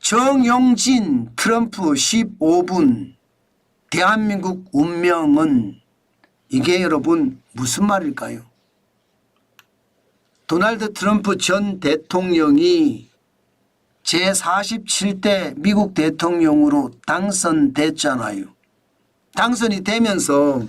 정용진 트럼프 15분 대한민국 운명은 이게 여러분 무슨 말일까요? 도널드 트럼프 전 대통령이 제47대 미국 대통령으로 당선됐잖아요. 당선이 되면서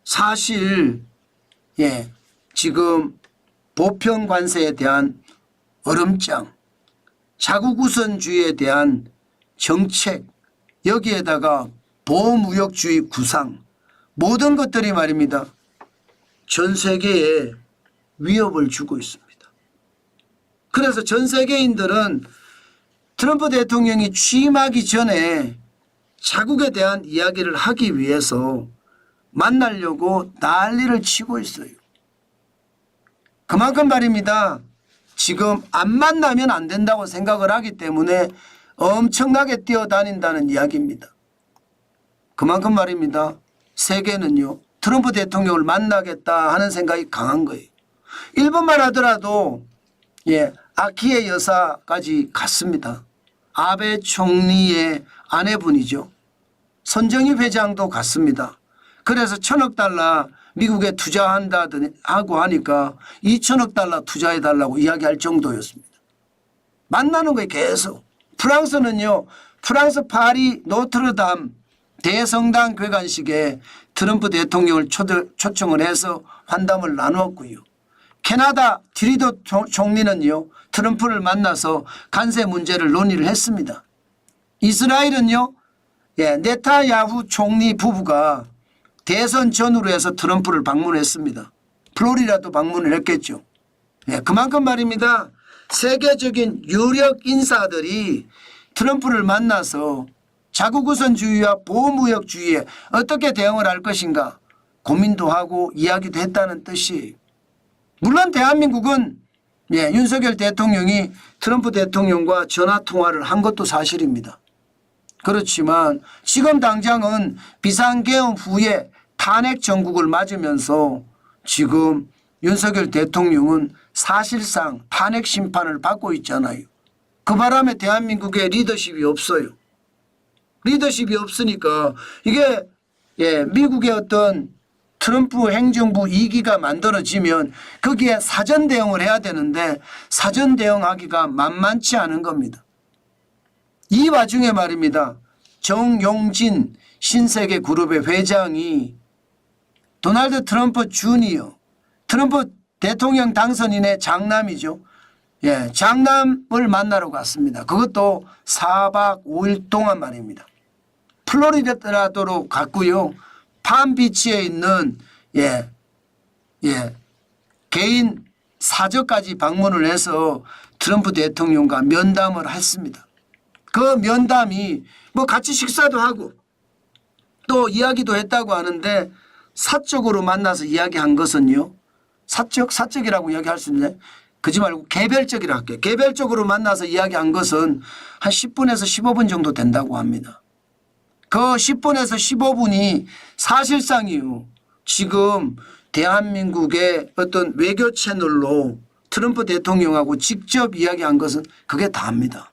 사실 지금 보편 관세에 대한 얼음장, 자국 우선주의에 대한 정책, 여기에다가 보호무역주의 구상, 모든 것들이 말입니다. 전 세계에 위협을 주고 있습니다. 그래서 전 세계인들은 트럼프 대통령이 취임하기 전에 자국에 대한 이야기를 하기 위해서 만나려고 난리를 치고 있어요. 그만큼 말입니다. 지금 안 만나면 안 된다고 생각을 하기 때문에 엄청나게 뛰어다닌다는 이야기입니다. 그만큼 말입니다. 세계는요, 트럼프 대통령을 만나겠다 하는 생각이 강한 거예요. 일본만 하더라도 아키에 여사까지 갔습니다. 아베 총리의 아내분이죠. 손정희 회장도 갔습니다. 그래서 1,000억 달러 미국에 투자한다 하고 하니까 2,000억 달러 투자해달라고 이야기할 정도였습니다. 만나는 거예요, 계속. 프랑스는요, 프랑스 파리 노트르담 대성당 괴관식에 트럼프 대통령을 초청을 해서 환담을 나누었고요. 캐나다 트리도 총리는요, 트럼프를 만나서 관세 문제를 논의를 했습니다. 이스라엘은요, 네타야후 총리 부부가 대선 전후로 해서 트럼프를 방문했습니다. 플로리다도 방문을 했겠죠. 그만큼 말입니다. 세계적인 유력 인사들이 트럼프를 만나서 자국우선주의와 보호무역주의에 어떻게 대응을 할 것인가 고민도 하고 이야기도 했다는 뜻이에요. 물론 대한민국은 윤석열 대통령이 트럼프 대통령과 전화통화를 한 것도 사실입니다. 그렇지만 지금 당장은 비상계엄 후에 탄핵 정국을 맞으면서 지금 윤석열 대통령은 사실상 탄핵 심판을 받고 있잖아요. 그 바람에 대한민국에 리더십이 없어요. 리더십이 없으니까 이게 미국의 어떤 트럼프 행정부 2기가 만들어지면 거기에 사전 대응을 해야 되는데 사전 대응하기가 만만치 않은 겁니다. 이 와중에 말입니다. 정용진 신세계그룹의 회장이 도널드 트럼프 주니어, 트럼프 대통령 당선인의 장남이죠. 장남을 만나러 갔습니다. 그것도 4박 5일 동안 말입니다. 플로리다도로 갔고요. 팜비치에 있는 개인 사저까지 방문을 해서 트럼프 대통령과 면담을 했습니다. 그 면담이 뭐 같이 식사도 하고 또 이야기도 했다고 하는데 사적으로 만나서 이야기한 것은요. 사적이라고 이야기할 수 있는데 그러지 말고 개별적이라고 할게요. 개별적으로 만나서 이야기한 것은 한 10분에서 15분 정도 된다고 합니다. 그 10분에서 15분이 사실상이요. 지금 대한민국의 어떤 외교 채널로 트럼프 대통령하고 직접 이야기한 것은 그게 다입니다.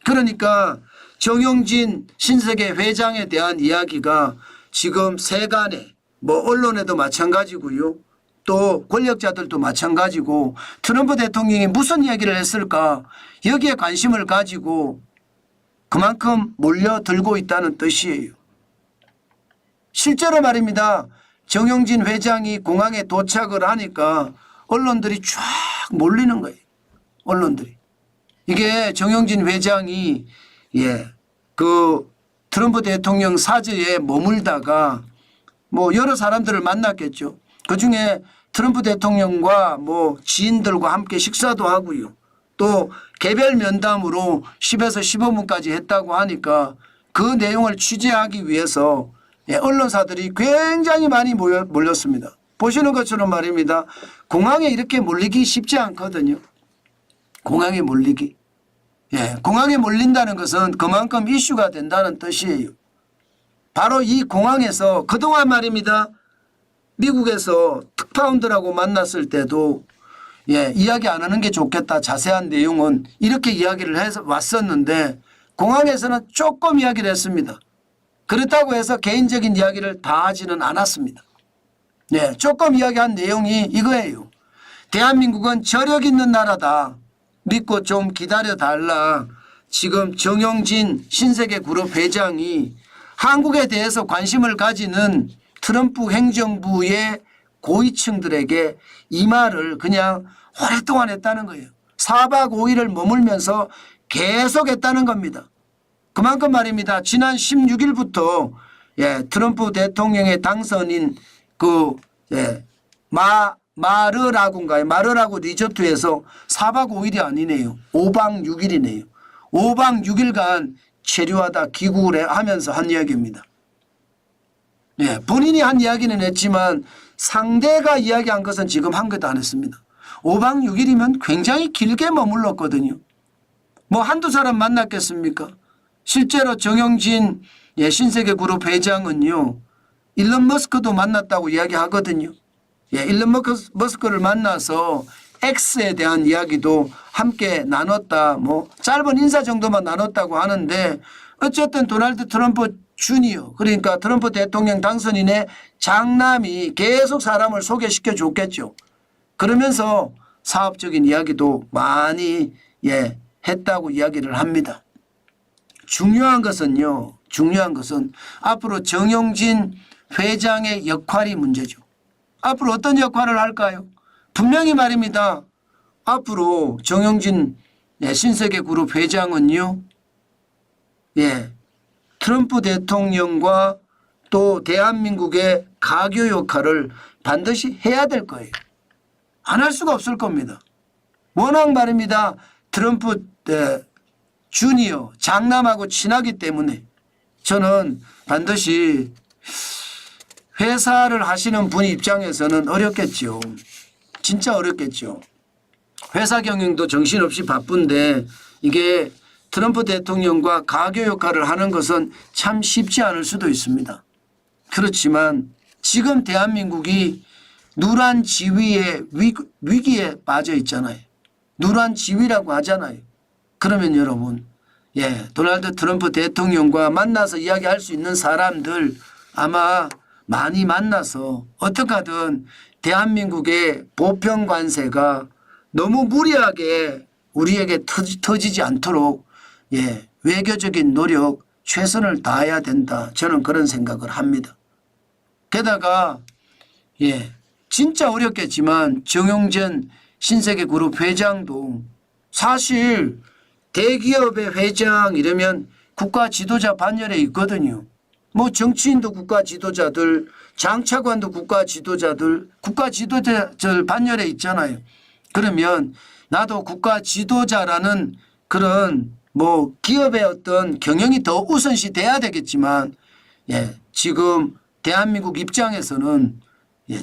그러니까 정용진 신세계 회장에 대한 이야기가 지금 세간에 뭐 언론에도 마찬가지고요. 또 권력자들도 마찬가지고 트럼프 대통령이 무슨 이야기를 했을까 여기에 관심을 가지고 그만큼 몰려들고 있다는 뜻이에요. 실제로 말입니다. 정용진 회장이 공항에 도착을 하니까 언론들이 쫙 몰리는 거예요. 언론들이. 이게 정용진 회장이 그 트럼프 대통령 사저에 머물다가 뭐 여러 사람들을 만났겠죠. 그중에 트럼프 대통령과 뭐 지인들과 함께 식사도 하고요. 또 개별 면담으로 10에서 15분까지 했다고 하니까 그 내용을 취재하기 위해서 언론사들이 굉장히 많이 몰렸습니다. 보시는 것처럼 말입니다. 공항에 이렇게 몰리기 쉽지 않거든요. 공항에 몰리기. 공항에 몰린다는 것은 그만큼 이슈가 된다는 뜻이에요. 바로 이 공항에서 그동안 말입니다. 미국에서 특파원들하고 만났을 때도 이야기 안 하는 게 좋겠다. 자세한 내용은 이렇게 이야기를 해서 왔었는데 공항에서는 조금 이야기를 했습니다. 그렇다고 해서 개인적인 이야기를 다 하지는 않았습니다. 조금 이야기한 내용이 이거예요. 대한민국은 저력 있는 나라다. 믿고 좀 기다려달라. 지금 정영진 신세계그룹 회장이 한국에 대해서 관심을 가지는 트럼프 행정부의 고위층들에게 이 말을 그냥 오랫동안 했다는 거예요. 4박 5일을 머물면서 계속 했다는 겁니다. 그만큼 말입니다. 지난 16일부터 트럼프 대통령의 당선인 마르라고 리조트에서 4박 5일이 아니네요. 5박 6일이네요. 5박 6일간 체류하다 귀국을 하면서 한 이야기입니다. 본인이 한 이야기는 했지만 상대가 이야기한 것은 지금 한 것도 안 했습니다. 5박 6일이면 굉장히 길게 머물렀거든요. 뭐 한두 사람 만났겠습니까? 실제로 정영진 신세계그룹 회장은요. 일론 머스크도 만났다고 이야기하거든요. 일론 머스크를 만나서 X에 대한 이야기도 함께 나눴다. 뭐 짧은 인사 정도만 나눴다고 하는데 어쨌든 도널드 트럼프 주니어 그러니까 트럼프 대통령 당선인의 장남이 계속 사람을 소개시켜 줬겠죠. 그러면서 사업적인 이야기도 많이 했다고 이야기를 합니다. 중요한 것은 앞으로 정영진 회장의 역할이 문제죠. 앞으로 어떤 역할을 할까요? 분명히 말입니다. 앞으로 정영진 신세계그룹 회장은요. 트럼프 대통령과 또 대한민국의 가교 역할을 반드시 해야 될 거예요. 안 할 수가 없을 겁니다. 워낙 말입니다. 트럼프 주니어 장남하고 친하기 때문에 저는 반드시 회사를 하시는 분 입장에서는 어렵겠죠. 진짜 어렵겠죠. 회사 경영도 정신없이 바쁜데 이게 트럼프 대통령과 가교 역할을 하는 것은 참 쉽지 않을 수도 있습니다. 그렇지만 지금 대한민국이 누란 지위의 위기에 빠져 있잖아요. 누란 지위라고 하잖아요. 그러면 여러분 도널드 트럼프 대통령과 만나서 이야기할 수 있는 사람들 아마 많이 만나서 어떻게 하든 대한민국의 보편 관세가 너무 무리하게 우리에게 터지지 않도록 외교적인 노력 최선을 다해야 된다. 저는 그런 생각을 합니다. 게다가 진짜 어렵겠지만 정영진 신세계그룹 회장도 사실 대기업의 회장 이러면 국가 지도자 반열에 있거든요. 뭐 정치인도 국가 지도자들, 장차관도 국가 지도자들 반열에 있잖아요. 그러면 나도 국가 지도자라는 그런 뭐 기업의 어떤 경영이 더 우선시 돼야 되겠지만 지금 대한민국 입장에서는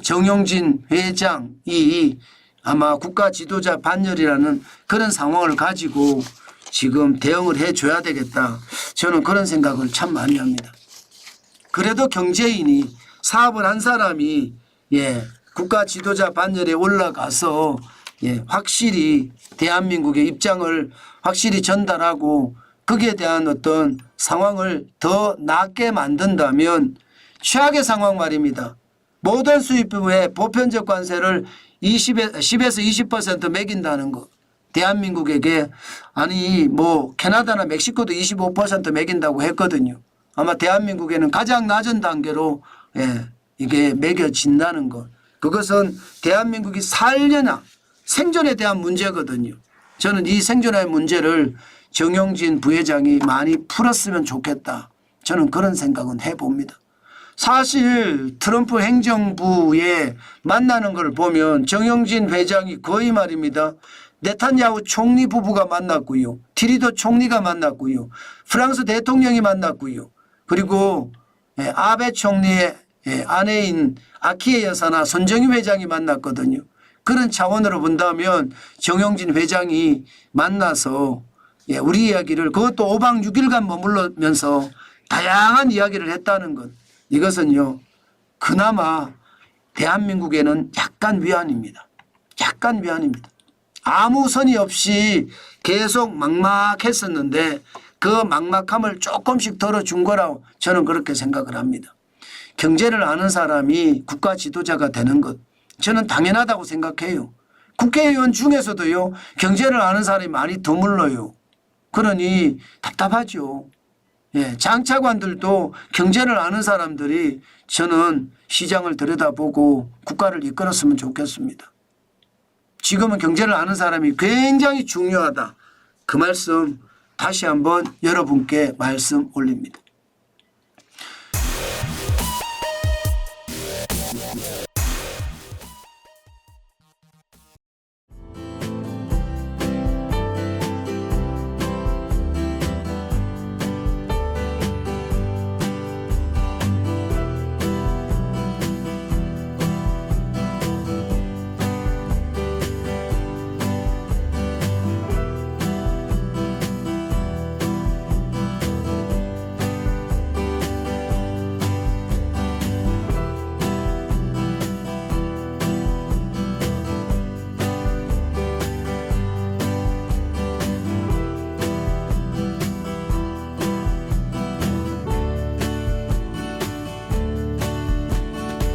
정영진 회장이 아마 국가 지도자 반열이라는 그런 상황을 가지고 지금 대응을 해줘야 되겠다. 저는 그런 생각을 참 많이 합니다. 그래도 경제인이 사업을 한 사람이 국가 지도자 반열에 올라가서 확실히 대한민국의 입장을 확실히 전달하고 거기에 대한 어떤 상황을 더 낫게 만든다면 최악의 상황 말입니다. 모든 수입품에 보편적 관세를 10에서 20% 매긴다는 거. 대한민국에게 아니 뭐 캐나다나 멕시코도 25% 매긴다고 했거든요. 아마 대한민국에는 가장 낮은 단계로 이게 매겨진다는 것. 그것은 대한민국이 살려나 생존에 대한 문제거든요. 저는 이 생존의 문제를 정영진 부회장이 많이 풀었으면 좋겠다. 저는 그런 생각은 해봅니다. 사실 트럼프 행정부에 만나는 걸 보면 정영진 회장이 거의 말입니다. 네탄야후 총리 부부가 만났고요. 트리도 총리가 만났고요. 프랑스 대통령이 만났고요. 그리고 아베 총리의 아내인 아키에 여사나 손정희 회장이 만났거든요. 그런 차원으로 본다면 정영진 회장이 만나서 우리 이야기를 그것도 5박 6일간 머물면서 다양한 이야기를 했다는 것. 이것은요. 그나마 대한민국에는 약간 위안입니다. 약간 위안입니다. 아무 선의 없이 계속 막막했었는데 그 막막함을 조금씩 덜어준 거라고 저는 그렇게 생각을 합니다. 경제를 아는 사람이 국가 지도자가 되는 것 저는 당연하다고 생각해요. 국회의원 중에서도요 경제를 아는 사람이 많이 드물러요. 그러니 답답하죠. 예, 장차관들도 경제를 아는 사람들이 저는 시장을 들여다보고 국가를 이끌었으면 좋겠습니다. 지금은 경제를 아는 사람이 굉장히 중요하다. 그 말씀 다시 한번 여러분께 말씀 올립니다.